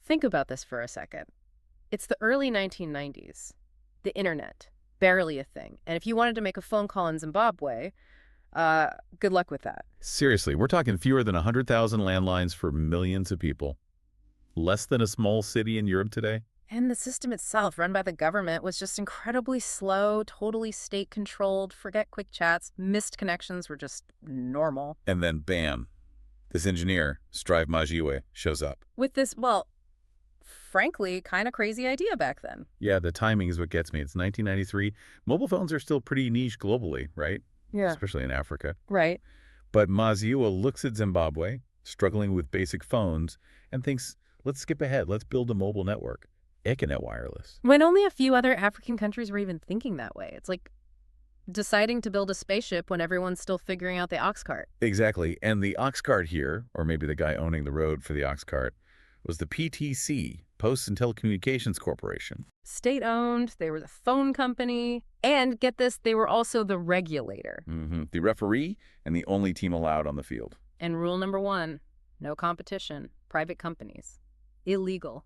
Think about this for a second. It's the early 1990s. The internet, barely a thing. And if you wanted to make a phone call in Zimbabwe, good luck with that. Seriously, we're talking fewer than 100,000 landlines for millions of people. Less than a small city in Europe today? And the system itself, run by the government, was just incredibly slow, totally state-controlled. Forget quick chats. Missed connections were just normal. And then bam, this engineer, Masiyiwa, shows up. With this, well, frankly, kind of crazy idea back then. Yeah, the timing is what gets me. It's 1993. Mobile phones are still pretty niche globally, right? Yeah. Especially in Africa. Right. But Masiyiwa looks at Zimbabwe, struggling with basic phones, and thinks, let's skip ahead. Let's build a mobile network. Econet wireless. When only a few other African countries were even thinking that way. It's like deciding to build a spaceship when everyone's still figuring out the ox cart. Exactly. And the ox cart here, or maybe the guy owning the road for the ox cart, was the PTC, Posts and Telecommunications Corporation. State-owned, they were the phone company, and get this, they were also the regulator. The referee and the only team allowed on the field. And rule number 1, no competition, private companies. Illegal.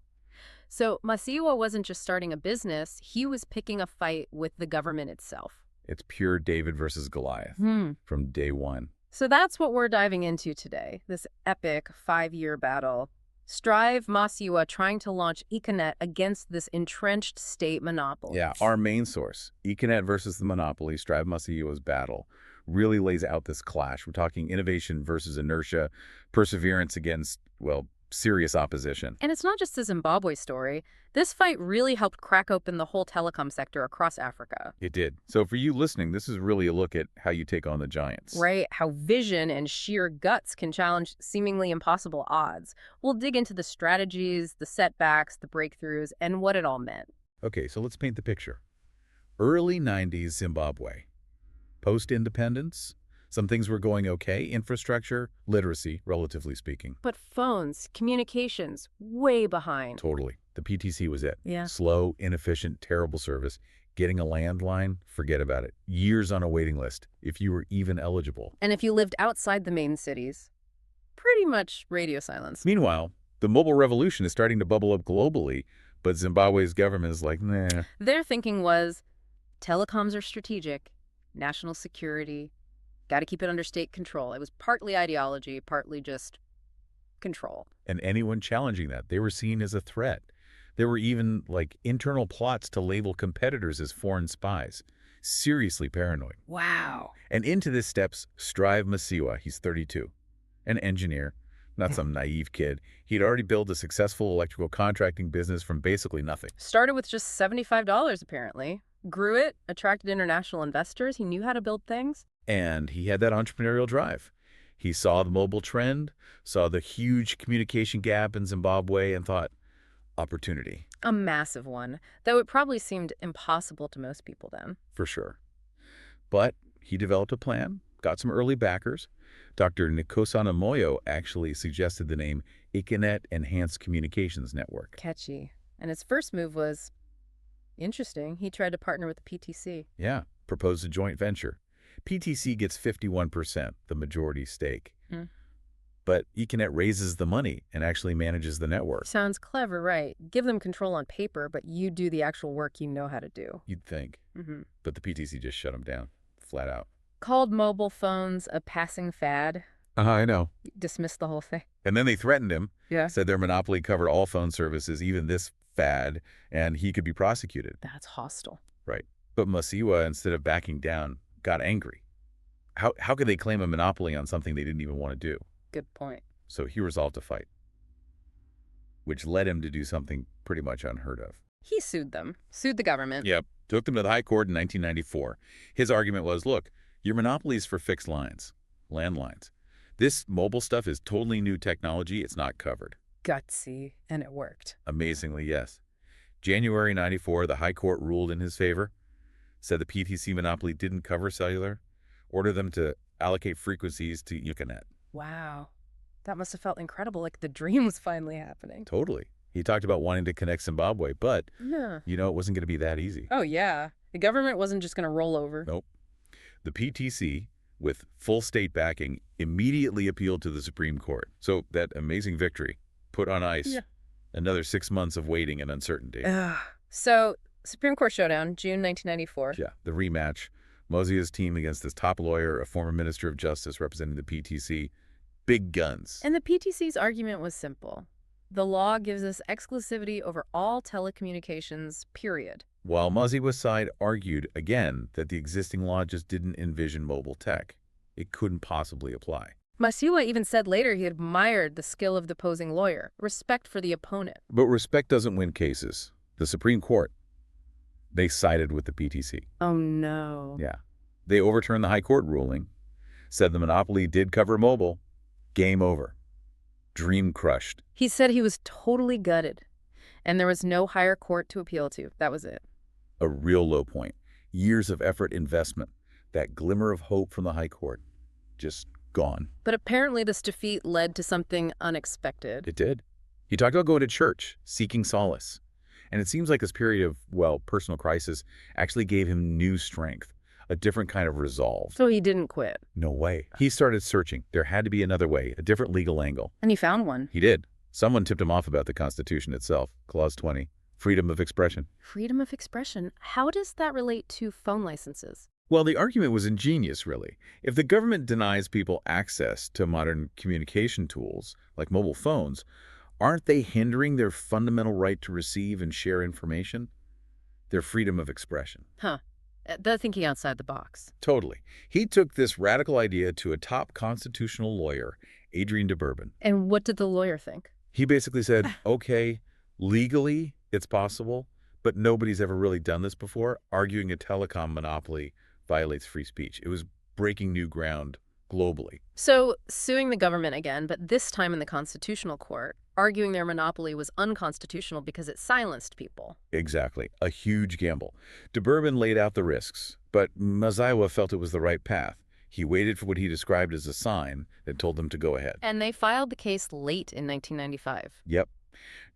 So Masiyiwa wasn't just starting a business, he was picking a fight with the government itself. It's pure David versus Goliath from day one. So that's what we're diving into today, this epic 5-year battle. Masiyiwa trying to launch Econet against this entrenched state monopoly. Yeah, our main source, Econet versus the monopoly, Masiyiwa's battle, really lays out this clash. We're talking innovation versus inertia, perseverance against, well, serious opposition. And it's not just a Zimbabwe story. This fight really helped crack open the whole telecom sector across Africa. It did. So for you listening, this is really a look at how you take on the giants. Right, how vision and sheer guts can challenge seemingly impossible odds. We'll dig into the strategies, the setbacks, the breakthroughs, and what it all meant. Okay, so let's paint the picture. Early 90s Zimbabwe. Post-independence, some things were going okay. Infrastructure, literacy, relatively speaking. But phones, communications, way behind. Totally. The PTC was it. Yeah. Slow, inefficient, terrible service. Getting a landline, forget about it. Years on a waiting list, if you were even eligible. And if you lived outside the main cities, pretty much radio silence. Meanwhile, the mobile revolution is starting to bubble up globally, but Zimbabwe's government is like, nah. Their thinking was, telecoms are strategic, national security, got to keep it under state control. It was partly ideology, partly just control. And anyone challenging that, they were seen as a threat. There were even, like, internal plots to label competitors as foreign spies. Seriously paranoid. Wow. And into this steps Masiyiwa. He's 32. An engineer, not some naive kid. He'd already built a successful electrical contracting business from basically nothing. Started with just $75, apparently. Grew it, attracted international investors. He knew how to build things. And he had that entrepreneurial drive. He saw the mobile trend, saw the huge communication gap in Zimbabwe, and thought, opportunity. A massive one, though it probably seemed impossible to most people then. For sure. But he developed a plan, got some early backers. Dr. Nkosana Moyo actually suggested the name Econet Enhanced Communications Network. Catchy. And his first move was interesting. He tried to partner with the PTC. Yeah, proposed a joint venture. PTC gets 51%, the majority stake. But Econet raises the money and actually manages the network. Sounds clever, right? Give them control on paper, but you do the actual work you know how to do. You'd think. But the PTC just shut them down, flat out. Called mobile phones a passing fad. I know. Dismissed the whole thing. And then they threatened him. Yeah. Said their monopoly covered all phone services, even this fad, and he could be prosecuted. That's hostile. Right. But Masiyiwa, instead of backing down, got angry. How could they claim a monopoly on something they didn't even want to do? Good point. So he resolved to fight, which led him to do something pretty much unheard of. He sued them. Sued the government. Yep. Took them to the High Court in 1994. His argument was, look, your monopoly's for fixed lines, landlines. This mobile stuff is totally new technology. It's not covered. Gutsy. And it worked. Amazingly, yes. January 94, the High Court ruled in his favor, said the PTC monopoly didn't cover cellular, ordered them to allocate frequencies to Econet. Wow. That must have felt incredible, like the dream was finally happening. Totally. He talked about wanting to connect Zimbabwe, but, Yeah. you know, it wasn't going to be that easy. Oh, yeah. The government wasn't just going to roll over. Nope. The PTC, with full state backing, immediately appealed to the Supreme Court. So that amazing victory, put on ice, Another 6 months of waiting and uncertainty. Ugh. So, Supreme Court showdown, June 1994. Yeah, the rematch. Masiyiwa's team against this top lawyer, a former minister of justice representing the PTC. Big guns. And the PTC's argument was simple. The law gives us exclusivity over all telecommunications, period. While Masiyiwa's side argued, again, that the existing law just didn't envision mobile tech. It couldn't possibly apply. Masiyiwa even said later he admired the skill of the opposing lawyer, respect for the opponent. But respect doesn't win cases. The Supreme Court, they sided with the PTC. Oh, no. Yeah. They overturned the High Court ruling, said the monopoly did cover mobile. Game over. Dream crushed. He said he was totally gutted, and there was no higher court to appeal to. That was it. A real low point. Years of effort, investment, that glimmer of hope from the High Court, just gone. But apparently this defeat led to something unexpected. It did. He talked about going to church, seeking solace. And it seems like this period of, well, personal crisis actually gave him new strength, a different kind of resolve. So he didn't quit. No way. He started searching. There had to be another way, a different legal angle. And he found one. He did. Someone tipped him off about the Constitution itself, Clause 20, freedom of expression. Freedom of expression. How does that relate to phone licenses? Well, the argument was ingenious, really. If the government denies people access to modern communication tools, like mobile phones, aren't they hindering their fundamental right to receive and share information? Their freedom of expression. Huh. They're thinking outside the box. Totally. He took this radical idea to a top constitutional lawyer, Adrian de Bourbon. And what did the lawyer think? He basically said, okay, legally it's possible, but nobody's ever really done this before. Arguing a telecom monopoly violates free speech. It was breaking new ground globally. So, suing the government again, but this time in the Constitutional Court, arguing their monopoly was unconstitutional because it silenced people. Exactly. A huge gamble. De Bourbon laid out the risks, but Masiyiwa felt it was the right path. He waited for what he described as a sign that told them to go ahead. And they filed the case late in 1995. Yep.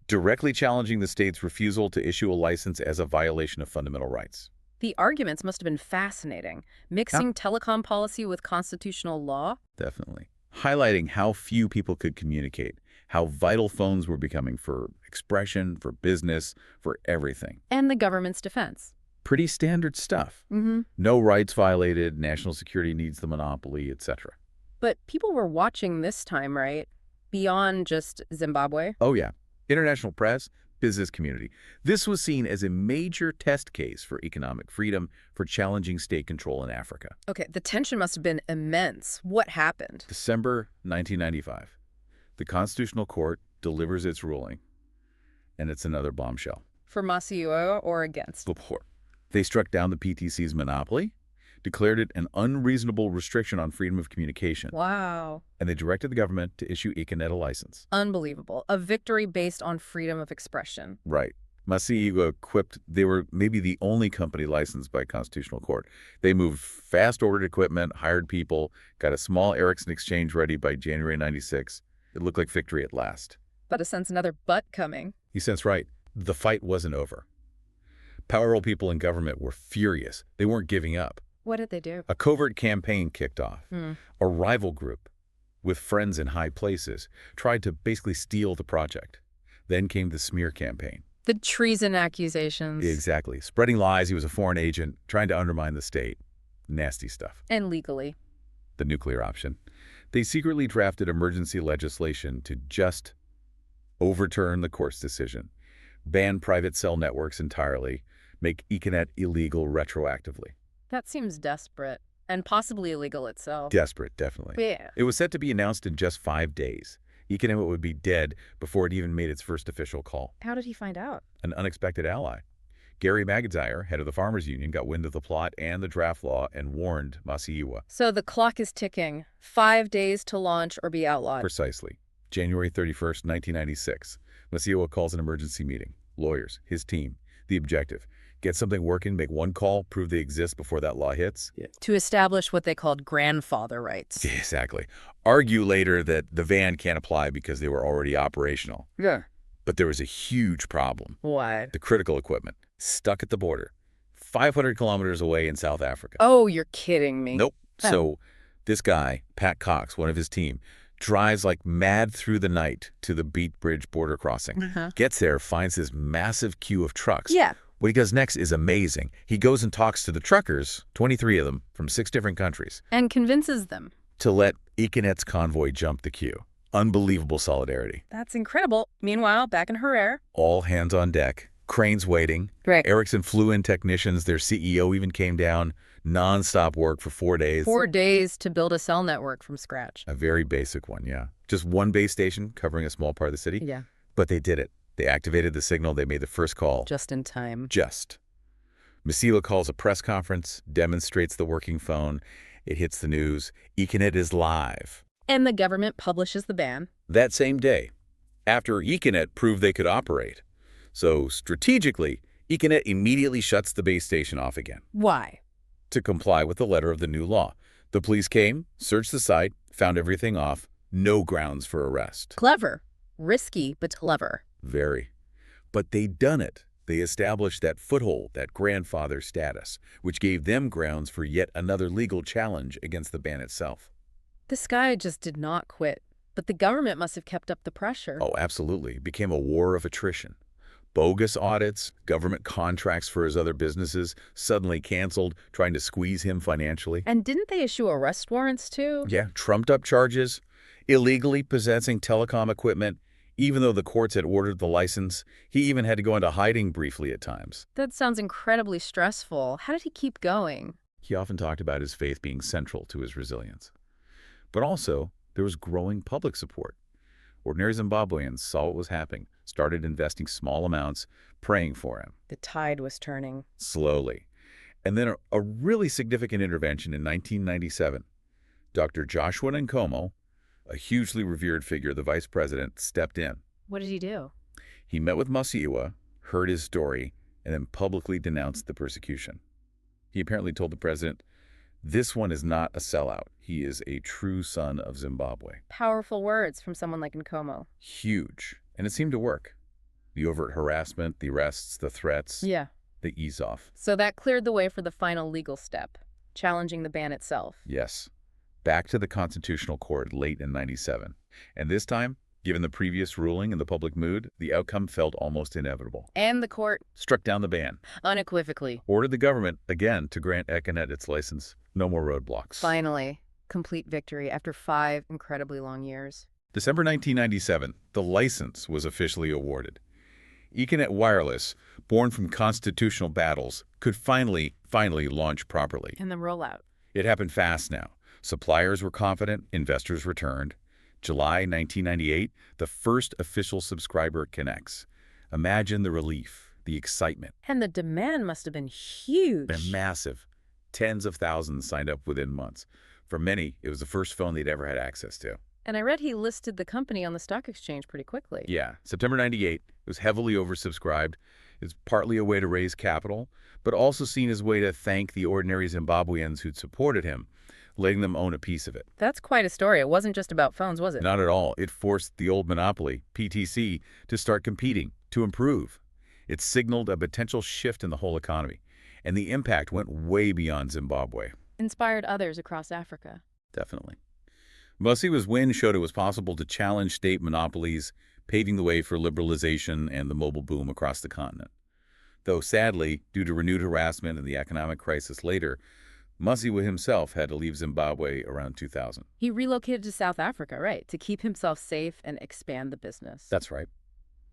Directly challenging the state's refusal to issue a license as a violation of fundamental rights. The arguments must have been fascinating, mixing telecom policy with constitutional law. Definitely. Highlighting how few people could communicate, how vital phones were becoming for expression, for business, for everything. And the government's defense. Pretty standard stuff. Mm-hmm. No rights violated, national security needs the monopoly, etc. But people were watching this time, right? Beyond just Zimbabwe. Oh, yeah. International press, business community. This was seen as a major test case for economic freedom, for challenging state control in Africa. Okay, the tension must have been immense. What happened? December 1995. The Constitutional Court delivers its ruling, and it's another bombshell. For Masiyiwa or against? They struck down the PTC's monopoly, declared it an unreasonable restriction on freedom of communication. Wow. And they directed the government to issue Econet a license. Unbelievable. A victory based on freedom of expression. Right. Masiyiwa quipped they were maybe the only company licensed by Constitutional Court. They moved fast-ordered equipment, hired people, got a small Ericsson exchange ready by January 96. It looked like victory at last. But I sense another but coming. You sense right. The fight wasn't over. Powerful people in government were furious. They weren't giving up. What did they do? A covert campaign kicked off. A rival group, with friends in high places, tried to basically steal the project. Then came the smear campaign. The treason accusations. Exactly. Spreading lies he was a foreign agent, trying to undermine the state. Nasty stuff. And legally. The nuclear option. They secretly drafted emergency legislation to just overturn the court's decision, ban private cell networks entirely, make Econet illegal retroactively. That seems desperate. And possibly illegal itself. Desperate, definitely. Yeah. It was set to be announced in just 5 days. Econet would be dead before it even made its first official call. How did he find out? An unexpected ally. Gary Magadzire, head of the Farmers Union, got wind of the plot and the draft law and warned Masiyiwa. So the clock is ticking. 5 days to launch or be outlawed. Precisely. January 31st, 1996. Masiyiwa calls an emergency meeting. Lawyers, his team. The objective. Get something working, make one call, prove they exist before that law hits. To establish what they called grandfather rights. Exactly. Argue later that the van can't apply because they were already operational. Yeah. But there was a huge problem. What? The critical equipment, stuck at the border, 500 kilometers away in South Africa. Oh, you're kidding me. Nope. Oh. So this guy, Pat Cox, one of his team, drives like mad through the night to the Beat Bridge border crossing. Gets there, finds this massive queue of trucks. Yeah. What he does next is amazing. He goes and talks to the truckers, 23 of them, from 6 different countries, And convinces them. to let Econet's convoy jump the queue. Unbelievable solidarity. That's incredible. Meanwhile, back in Herrera. All hands on deck. Cranes waiting. Right. Ericsson flew in technicians. Their CEO even came down. Non-stop work for 4 days. 4 days to build a cell network from scratch. A very basic one, yeah. Just one base station covering a small part of the city. Yeah. But they did it. They activated the signal. They made the first call. Just in time. Just. Masiyiwa calls a press conference, demonstrates the working phone. It hits the news. Econet is live. And the government publishes the ban. That same day, after Econet proved they could operate. So strategically, Econet immediately shuts the base station off again Why? to comply with the letter of the new law. The police came, searched the site, found everything off. No grounds for arrest. Clever. Risky, but clever. Very. But they'd done it. They established that foothold, that grandfather status, which gave them grounds for yet another legal challenge against the ban itself. This guy just did not quit. But the government must have kept up the pressure. Oh, absolutely. It became a war of attrition. Bogus audits, government contracts for his other businesses suddenly canceled, trying to squeeze him financially. And didn't they issue arrest warrants, too? Yeah, trumped-up charges, illegally possessing telecom equipment. Even though the courts had ordered the license, he even had to go into hiding briefly at times. That sounds incredibly stressful. How did he keep going? He often talked about his faith being central to his resilience. But also, there was growing public support. Ordinary Zimbabweans saw what was happening, started investing small amounts, praying for him. The tide was turning. Slowly. And then a really significant intervention in 1997. Dr. Joshua Nkomo, a hugely revered figure, the vice president, stepped in. What did he do? He met with Masiyiwa, heard his story, and then publicly denounced the persecution. He apparently told the president, "This one is not a sellout. He is a true son of Zimbabwe." Powerful words from someone like Nkomo. Huge. And it seemed to work. The overt harassment, the arrests, the threats, Yeah. they ease off. So that cleared the way for the final legal step, challenging the ban itself. Yes. Back to the Constitutional Court late in 97. And this time, given the previous ruling and the public mood, the outcome felt almost inevitable. And the court, Struck down the ban. unequivocally, Ordered the government, again, to grant Econet its license. No more roadblocks. finally, complete victory after 5 incredibly long years. December 1997, the license was officially awarded. Econet Wireless, born from constitutional battles, could finally launch properly. And the rollout. It happened fast now. Suppliers were confident, investors returned. July 1998, the first official subscriber connects. Imagine the relief, the excitement. And the demand must have been huge. And massive. Tens of thousands signed up within months. For many, it was the first phone they'd ever had access to. And I read he listed the company on the stock exchange pretty quickly. Yeah, September 98, it was heavily oversubscribed. It's partly a way to raise capital, but also seen as a way to thank the ordinary Zimbabweans who'd supported him, letting them own a piece of it. That's quite a story. It wasn't just about phones, was it? Not at all. It forced the old monopoly, PTC, to start competing, to improve. It signaled a potential shift in the whole economy, and the impact went way beyond Zimbabwe. Inspired others across Africa. Definitely. Masiyiwa's win showed it was possible to challenge state monopolies, paving the way for liberalization and the mobile boom across the continent. Though sadly, due to renewed harassment and the economic crisis later, Masiyiwa himself had to leave Zimbabwe around 2000. He relocated to South Africa, right, to keep himself safe and expand the business. That's right.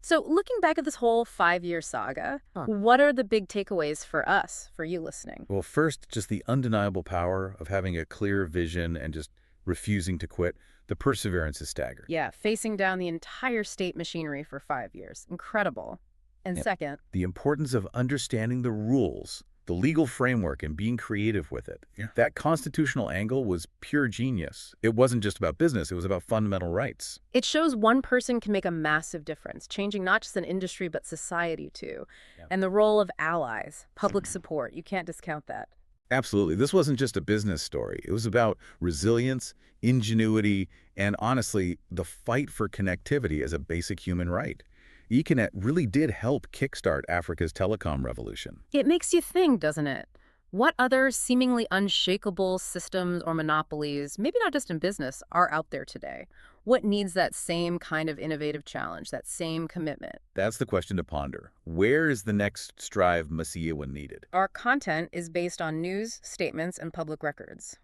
So looking back at this whole 5-year saga, what are the big takeaways for us, for you listening? Well, first, just the undeniable power of having a clear vision and just refusing to quit. The perseverance is staggering. Yeah, facing down the entire state machinery for 5 years. Incredible. And Yep. second, The importance of understanding the rules, the legal framework, and being creative with it. Yeah. That constitutional angle was pure genius. It wasn't just about business, it was about fundamental rights. it shows one person can make a massive difference, changing not just an industry but society too. Yeah. And the role of allies, public support, you can't discount that. Absolutely. This wasn't just a business story. It was about resilience, ingenuity, and honestly, the fight for connectivity as a basic human right. Econet really did help kickstart Africa's telecom revolution. It makes you think, doesn't it? What other seemingly unshakable systems or monopolies, maybe not just in business, are out there today? What needs that same kind of innovative challenge, that same commitment? That's the question to ponder. Where is the next strive Masiyiwa needed? Our content is based on news, statements, and public records.